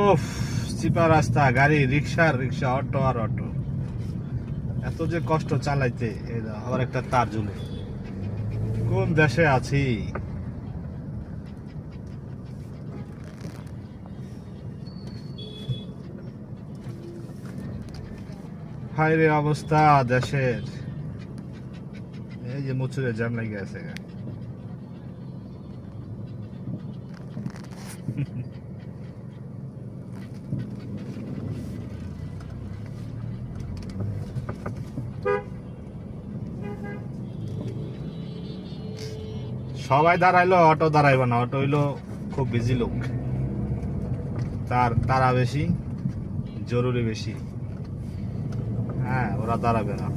ওফ, চিপা রাস্তা, গাড়ি, রিক্সা, অটো আর অটো, এত যে কষ্ট চালাইতে। এই দাও, আবার একটা তার ঝুলে। কোন দেশে আছি? হায় রে অবস্থা দেশের। এই যে মুচুরে জ্যাম লেগে আছে। সবাই দাঁড়াইলো, অটো দাঁড়াইবো না। অটো হইলো খুব বিজি লোক, তার তারা বেশি, জরুরি বেশি। হ্যাঁ, ওরা দাঁড়াবে না।